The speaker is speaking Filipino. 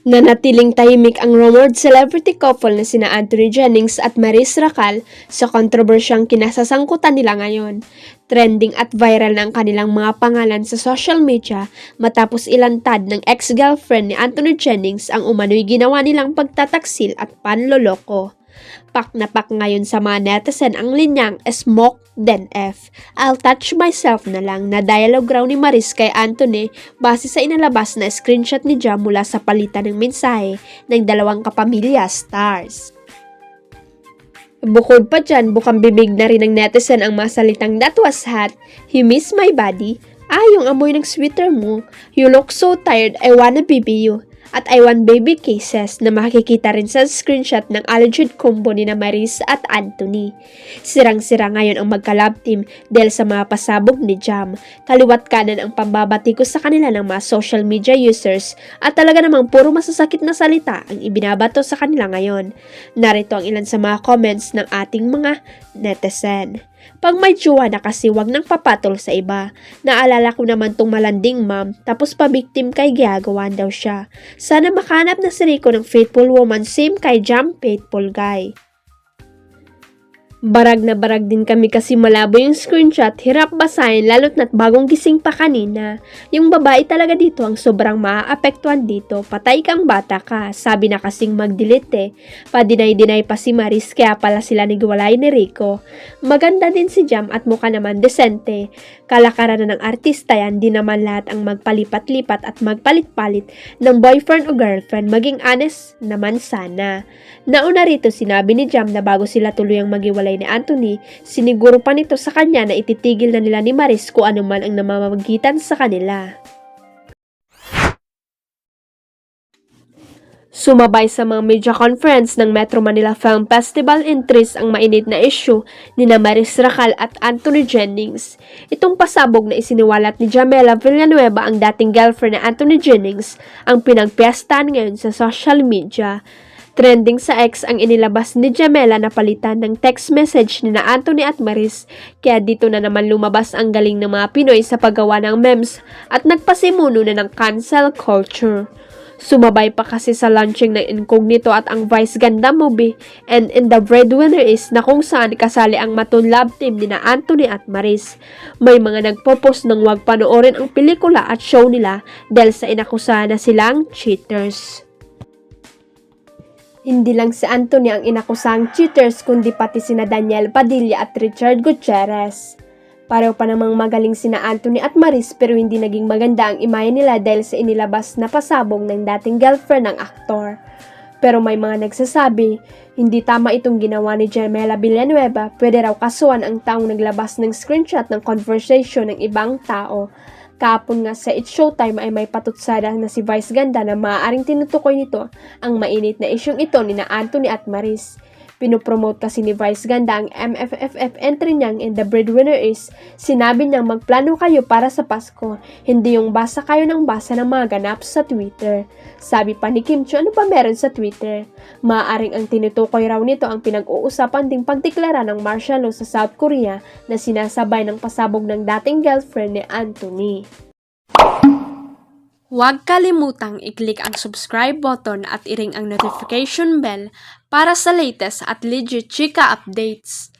Nanatiling tahimik ang rumored celebrity couple na sina Anthony Jennings at Maris Racal sa kontrobersyang kinasasangkutan nila ngayon. Trending at viral na ang kanilang mga pangalan sa social media matapos ilantad ng ex-girlfriend ni Anthony Jennings ang umano'y ginawa nilang pagtataksil at panloloko. Pak na pak ngayon sa mga netizen ang linyang smoke then F. I'll touch myself na lang na dialogue raw ni Maris kay Anthony base sa inalabas na screenshot ni Jam mula sa palitan ng mensahe ng dalawang kapamilya stars. Bukod pa dyan, bukang bibig na rin ng netizen ang masalitang that was hot, he missed my body, yung amoy ng sweater mo, you look so tired, I wanna baby you. At I want baby cases na makikita rin sa screenshot ng alleged combo ni na Maris at Anthony. Sirang-sira ngayon ang magka-love team dahil sa mga pasabog ni Jam. Kaliwat kanan ang pambabati ko sa kanila ng mga social media users at talaga namang puro masasakit na salita ang ibinabato sa kanila ngayon. Narito ang ilan sa mga comments ng ating mga netizen. Pag may jowa na kasi wag nang papatol sa iba. Naalala ko naman tong malanding ma'am, tapos pa-victim kay giyagawan daw siya. Sana makanap na si Rico ng faithful woman, same kay Jam faithful guy. Barag na barag din kami kasi malabo yung screenshot, hirap basahin lalo't na't bagong gising pa kanina. Yung babae talaga dito ang sobrang maaapektuhan dito, patay kang bata ka, sabi na kasing mag-delete Padinay-dinay pa si Maris kaya pala sila nagwalay ni Rico. Maganda din si Jam at mukha naman desente. Kalakaran na ng artista yan, di naman lahat ang magpalipat-lipat at magpalit-palit ng boyfriend o girlfriend, maging honest naman sana. Nauna rito sinabi ni Jam na bago sila tuluyang magiwalay ni Anthony, siniguro pa nito sa kanya na ititigil na nila ni Maris kung ano man ang namamagitan sa kanila. Sumabay sa mga media conference ng Metro Manila Film Festival entries ang mainit na issue ni na Maris Racal at Anthony Jennings. Itong pasabog na isiniwalat ni Jamela Villanueva, ang dating girlfriend ni Anthony Jennings, ang pinagpiyastahan ngayon sa social media. Trending sa X ang inilabas ni Jamela na palitan ng text message ni na Anthony at Maris, kaya dito na naman lumabas ang galing ng mga Pinoy sa paggawa ng memes at nagpasimuno na ng cancel culture. Sumabay pa kasi sa launching ng Incognito at ang Vice Ganda movie and in the breadwinner is na kung saan kasali ang matun love team ni na Anthony at Maris. May mga nagpo-post ng wag panoorin ang pelikula at show nila dahil sa inakusahan na silang cheaters. Hindi lang si Anthony ang inakusang cheaters kundi pati sina Daniel Padilla at Richard Gutierrez. Pareho pa namang magaling sina Anthony at Maris pero hindi naging maganda ang imahe nila dahil sa inilabas na pasabog ng dating girlfriend ng aktor. Pero may mga nagsasabi, hindi tama itong ginawa ni Jamela Villanueva, pwede raw kasuhan ang taong naglabas ng screenshot ng conversation ng ibang tao. Kahapon nga sa It's Showtime ay may patutsada na si Vice Ganda na maaaring tinutukoy nito ang mainit na isyong ito ni na Anthony at Maris. Pinopromote kasi ni Vice Ganda ang MFFF entry niyang in the breadwinner is, sinabi niyang magplano kayo para sa Pasko, hindi yung basa kayo ng basa ng mga ganap sa Twitter. Sabi pa ni Kim Chiu, ano pa meron sa Twitter? Maaaring ang tinutukoy raw nito ang pinag-uusapan ding pagdeklara ng martial law sa South Korea na sinasabay ng pasabog ng dating girlfriend ni Anthony. Huwag kalimutang i-click ang subscribe button at i-ring ang notification bell para sa latest at legit chika updates.